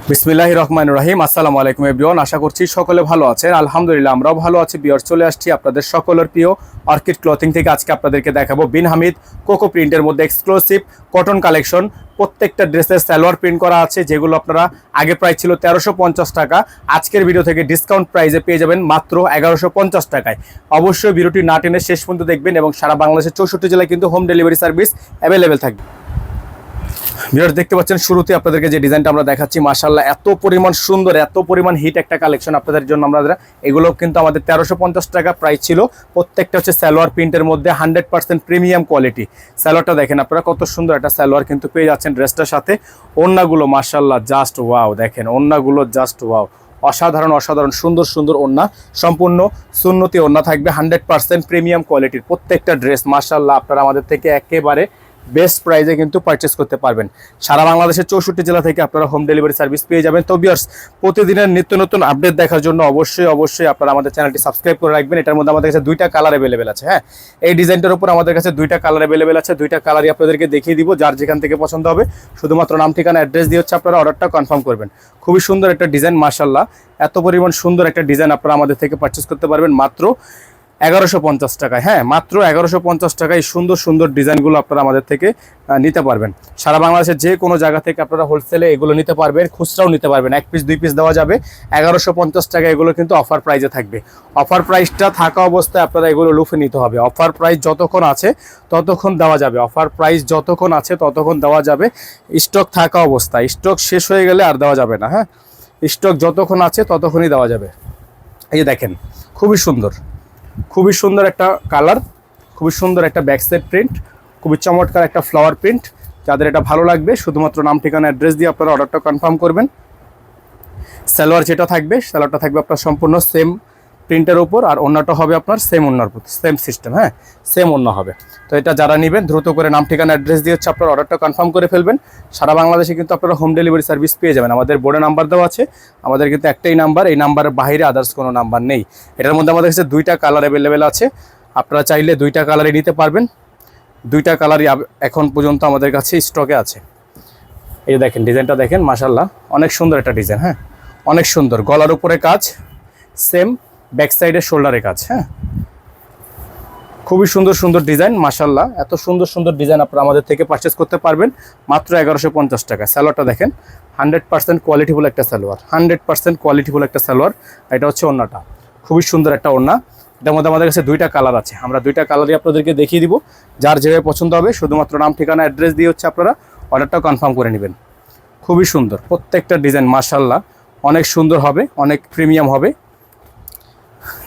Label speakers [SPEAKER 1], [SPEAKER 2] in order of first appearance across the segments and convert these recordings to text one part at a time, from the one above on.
[SPEAKER 1] বিসমিল্লাহির রহমানির রহিম। আসসালামু আলাইকুম এভরিওয়ান, আশা করছি সকলে ভালো আছেন। আলহামদুলিল্লাহ আমরাও ভালো আছি। বিয়ার চলে আসছি আপনাদের সকলের প্রিয় অর্কিড ক্লথিং থেকে। আজকে আপনাদেরকে দেখাবো বিন হামিদ কোকো প্রিন্টের মধ্যে এক্সক্লুসিভ কটন কালেকশন। প্রত্যেকটা ড্রেসের সালোয়ার প্রিন্ট করা আছে, যেগুলো আপনারা আগে প্রাইস ছিল 1350 টাকা, আজকের ভিডিও থেকে ডিসকাউন্ট প্রাইসে পেয়ে যাবেন মাত্র 1150 টাকায়। অবশ্যই ভিডিওটি না টেনে শেষ পর্যন্ত দেখবেন এবং সারা বাংলাদেশের 64 জেলায় কিন্তু হোম ডেলিভারি সার্ভিস অ্যাভেলেবেল থাকবে। ভিউয়ার্স দেখতে পাচ্ছেন শুরুতে আপনাদেরকে যে ডিজাইনটা আমরা দেখাচ্ছি, মাশাআল্লাহ এত পরিমাণ সুন্দর, এত পরিমাণ হিট একটা কালেকশন আপনাদের জন্য। আমরা এগুলো কিন্তু আমাদের 1350 টাকা প্রাইস ছিল। প্রত্যেকটা হচ্ছে সালোয়ার প্রিন্টের মধ্যে 100% প্রিমিয়াম কোয়ালিটি। সালোয়ারটা দেখেন আপনারা, কত সুন্দর একটা সালোয়ার কিন্তু পেয়ে যাচ্ছেন ড্রেসটার সাথে। ওড়নাগুলো মাশাআল্লাহ জাস্ট ওয়াও, দেখেন ওড়নাগুলো জাস্ট ওয়াও, অসাধারণ অসাধারণ সুন্দর সুন্দর ওড়না, সম্পূর্ণ সুন্নতি ওড়না থাকবে, 100% প্রিমিয়াম কোয়ালিটির প্রত্যেকটা ড্রেস। মাশাআল্লাহ আপনারা আমাদের থেকে একেবারে বেস্ট প্রাইসে কিন্তু পারচেস করতে পারবেন। সারা বাংলাদেশের 64 জেলা থেকে আপনারা হোম ডেলিভারি সার্ভিস পেয়ে যাবেন। তো ভিউয়ার্স, প্রতিদিনের নিত্য নতুন আপডেট দেখার জন্য অবশ্যই আপনারা আমাদের চ্যানেলটি সাবস্ক্রাইব করে রাখবেন। এটার মধ্যে আমাদের কাছে দুইটা কালার অ্যাভেলেবেল আছে। হ্যাঁ, এই ডিজাইনটার উপর আমাদের কাছে দুইটা কালার অ্যাভেলেবেল আছে। দুইটা কালারই আপনাদেরকে দেখিয়ে দিব, যার যেখান থেকে পছন্দ হবে শুধুমাত্র নাম ঠিকানা অ্যাড্রেস দিয়ে হচ্ছে আপনারা অর্ডারটা কনফার্ম করবেন। খুবই সুন্দর একটা ডিজাইন, মাশাআল্লাহ এত পরিমাণ সুন্দর একটা ডিজাইন আপনারা আমাদের থেকে পারচেস করতে পারবেন মাত্র 1150 টাকায়। হ্যাঁ, মাত্র 1150 টাকায় সুন্দর সুন্দর ডিজাইনগুলো আপনারা আমাদের থেকে নিতে পারবেন। সারা বাংলাদেশের যে কোনো জায়গা থেকে আপনারা হোলসেলে এগুলো নিতে পারবেন, খুচরাও নিতে পারবেন। এক পিস দুই পিস দেওয়া যাবে। 1150 টাকা এগুলো কিন্তু অফার প্রাইসে থাকবে। অফার প্রাইসটা থাকা অবস্থায় আপনারা এগুলো লুফে নিতে হবে। অফার প্রাইস যতক্ষণ আছে ততক্ষণ দেওয়া যাবে। অফার প্রাইস যতক্ষণ আছে ততক্ষণ দেওয়া যাবে, স্টক থাকা অবস্থায়। স্টক শেষ হয়ে গেলে আর দেওয়া যাবে না। হ্যাঁ, স্টক যতক্ষণ আছে ততক্ষণই দেওয়া যাবে। এই যে দেখেন, খুবই সুন্দর, খুবই সুন্দর একটা কালার, খুবই সুন্দর একটা ব্যাক সাইড প্রিন্ট, খুবই চমৎকার একটা ফ্লাওয়ার প্রিন্ট। যাদের এটা ভালো লাগবে শুধুমাত্র নাম ঠিকানা অ্যাড্রেস দিয়ে আপনারা অর্ডারটা কনফার্ম করবেন। সালোয়ার যেটা থাকবে, সালোয়ারটা থাকবে আপনার সম্পূর্ণ সেম প্রিন্টের উপর, আর ওড়নাটা হবে আপনার সেম ওড়নার উপর, সেম সিস্টেম। হ্যাঁ, সেম ওড়না হবে। তো এটা যারা নেবেন দ্রুত করে নাম ঠিকানা অ্যাড্রেস দিয়ে হচ্ছে আপনার অর্ডারটা কনফার্ম করে ফেলবেন। সারা বাংলাদেশে কিন্তু আপনারা হোম ডেলিভারি সার্ভিস পেয়ে যাবেন। আমাদের বোর্ডে নাম্বার দেওয়া আছে, আমাদের কিন্তু একটাই নাম্বার, এই নাম্বারের বাইরে আদার্স কোনো নাম্বার নেই। এটার মধ্যে আমাদের কাছে দুইটা কালার অ্যাভেলেবেল আছে, আপনারা চাইলে দুইটা কালারই নিতে পারবেন। দুইটা কালারই এখন পর্যন্ত আমাদের কাছে স্টকে আছে। এই দেখেন ডিজাইনটা দেখেন, মাশাআল্লাহ অনেক সুন্দর একটা ডিজাইন। হ্যাঁ, অনেক সুন্দর, গলার উপরে কাজ, সেম ব্যাক সাইডে শোল্ডারে কাজ। হ্যাঁ, খুবই সুন্দর সুন্দর ডিজাইন, মাশাআল্লাহ এত সুন্দর সুন্দর ডিজাইন আপনারা আমাদের থেকে পারচেস করতে পারবেন মাত্র 1150 টাকা। সালোয়ারটা দেখেন, 100% কোয়ালিটিফুল একটা সালোয়ার, 100% কোয়ালিটিফুল একটা সালোয়ার। এটা হচ্ছে ওড়নাটা, খুবই সুন্দর একটা ওড়না। এটার মধ্যে আমাদের কাছে দুইটা কালার আছে, আমরা দুইটা কালারই আপনাদেরকে দেখিয়ে দিব। যার যেভাবে পছন্দ হবে শুধুমাত্র নাম ঠিকানা অ্যাড্রেস দিয়ে হচ্ছে আপনারা অর্ডারটা কনফার্ম করে নেবেন। খুবই সুন্দর প্রত্যেকটা ডিজাইন, মাশাআল্লাহ অনেক সুন্দর হবে, অনেক প্রিমিয়াম হবে।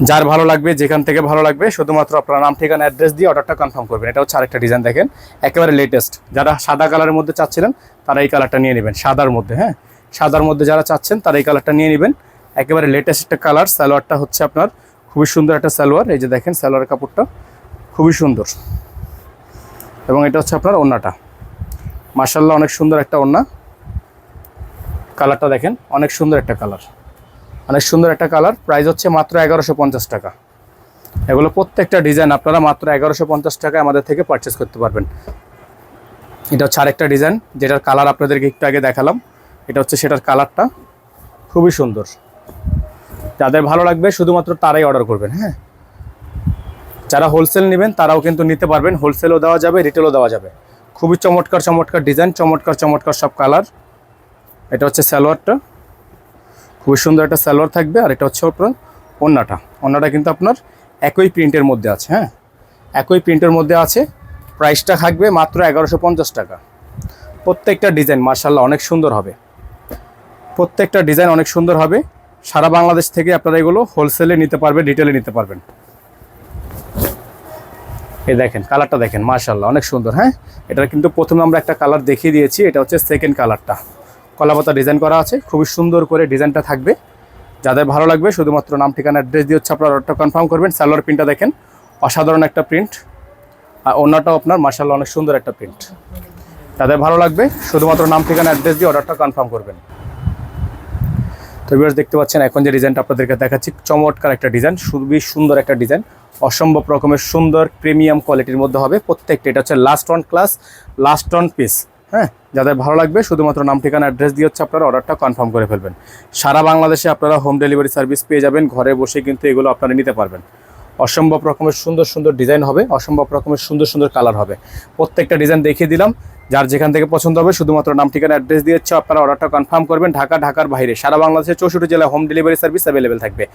[SPEAKER 1] যার ভালো লাগবে, যেখান থেকে ভালো লাগবে শুধুমাত্র আপনার নাম ঠিকানা অ্যাড্রেস দিয়ে অর্ডারটা কনফার্ম করবেন। এটা হচ্ছে আরেকটা ডিজাইন দেখেন, একেবারে লেটেস্ট। যারা সাদা কালারের মধ্যে চাচ্ছিলেন তারা এই কালারটা নিয়ে নেবেন, সাদার মধ্যে। হ্যাঁ, সাদার মধ্যে যারা চাচ্ছেন তারা এই কালারটা নিয়ে নেবেন, একেবারে লেটেস্ট একটা কালার। সালোয়ারটা হচ্ছে আপনার খুবই সুন্দর একটা সালোয়ার। এই যে দেখেন সালোয়ারের কাপড়টা খুবই সুন্দর, এবং এটা হচ্ছে আপনার ওড়নাটা, মাশাআল্লাহ অনেক সুন্দর একটা ওড়না। কালারটা দেখেন, অনেক সুন্দর একটা কালার, অনেক সুন্দর একটা কালার। প্রাইস হচ্ছে মাত্র 1150 টাকা। এগুলো প্রত্যেকটা ডিজাইন আপনারা মাত্র 1150 টাকায় আমাদের থেকে পারচেস করতে পারবেন। এটা হচ্ছে আরেকটা ডিজাইন, যেটার কালার আপনাদেরকে একটু আগে দেখালাম। এটা হচ্ছে সেটার কালারটা, খুবই সুন্দর। যাদের ভালো লাগবে শুধুমাত্র তারাই অর্ডার করবেন। হ্যাঁ, যারা হোলসেল নেবেন তারাও কিন্তু নিতে পারবেন, হোলসেলও দেওয়া যাবে, রিটেলও দেওয়া যাবে। খুবই চমৎকার চমৎকার ডিজাইন, চমৎকার চমৎকার সব কালার। এটা হচ্ছে সালোয়ারটা, খুবই সুন্দর একটা সালোয়ার থাকবে। আর এটা হচ্ছে আপনার ওড়নাটা, ওড়নাটা কিন্তু আপনার একই প্রিন্টের মধ্যে আছে। হ্যাঁ, একই প্রিন্টের মধ্যে আছে। প্রাইসটা থাকবে মাত্র 1150 টাকা। প্রত্যেকটা ডিজাইন মাশাআল্লাহ অনেক সুন্দর হবে, প্রত্যেকটা ডিজাইন অনেক সুন্দর হবে। সারা বাংলাদেশ থেকে আপনারা এগুলো হোলসেলে নিতে পারবেন, রিটেলে নিতে পারবেন। এই দেখেন কালারটা দেখেন, মাশাআল্লাহ অনেক সুন্দর। হ্যাঁ, এটার কিন্তু প্রথমে আমরা একটা কালার দেখিয়ে দিয়েছি, এটা হচ্ছে সেকেন্ড কালারটা। কলাপাতা ডিজাইন করা আছে, খুবই সুন্দর করে ডিজাইনটা থাকবে। যাদের ভালো লাগবে শুধুমাত্র নাম ঠিকানা অ্যাড্রেস দিয়ে হচ্ছে আপনার অর্ডারটা কনফার্ম করবেন। সালোয়ার প্রিন্টটা দেখেন, অসাধারণ একটা প্রিন্ট, আর ওড়নাটাও আপনার মাশাআল্লাহ অনেক সুন্দর একটা প্রিন্ট। যাদের ভালো লাগবে শুধুমাত্র নাম ঠিকানা অ্যাড্রেস দিয়ে অর্ডারটা কনফার্ম করবেন। তো ভিউয়ার্স দেখতে পাচ্ছেন এখন যে ডিজাইনটা আপনাদেরকে দেখাচ্ছি, চমৎকার একটা ডিজাইন, খুবই সুন্দর একটা ডিজাইন, অসম্ভব রকমের সুন্দর প্রিমিয়াম কোয়ালিটির মধ্যে হবে প্রত্যেকটা। এটা হচ্ছে last on class, last on piece. হ্যাঁ, যাদের ভালো লাগবে শুধুমাত্র নাম ঠিকানা অ্যাড্রেস দিয়ে হচ্ছে আপনারা অর্ডারটা কনফার্ম করে ফেলবেন। সারা বাংলাদেশে আপনারা হোম ডেলিভারি সার্ভিস পেয়ে যাবেন, ঘরে বসে কিন্তু এগুলো আপনারা নিতে পারবেন। অসম্ভব রকমের সুন্দর সুন্দর ডিজাইন হবে, অসম্ভব রকমের সুন্দর সুন্দর কালার হবে। প্রত্যেকটা ডিজাইন দেখিয়ে দিলাম, যার যেখান থেকে পছন্দ হবে শুধুমাত্র নাম ঠিকানা অ্যাড্রেস দিয়ে হচ্ছে আপনারা অর্ডারটা কনফার্ম করবেন। ঢাকার বাইরে সারা বাংলাদেশে 64 জেলায় হোম ডেলিভারি সার্ভিস অ্যাভেলেবেল থাকবে।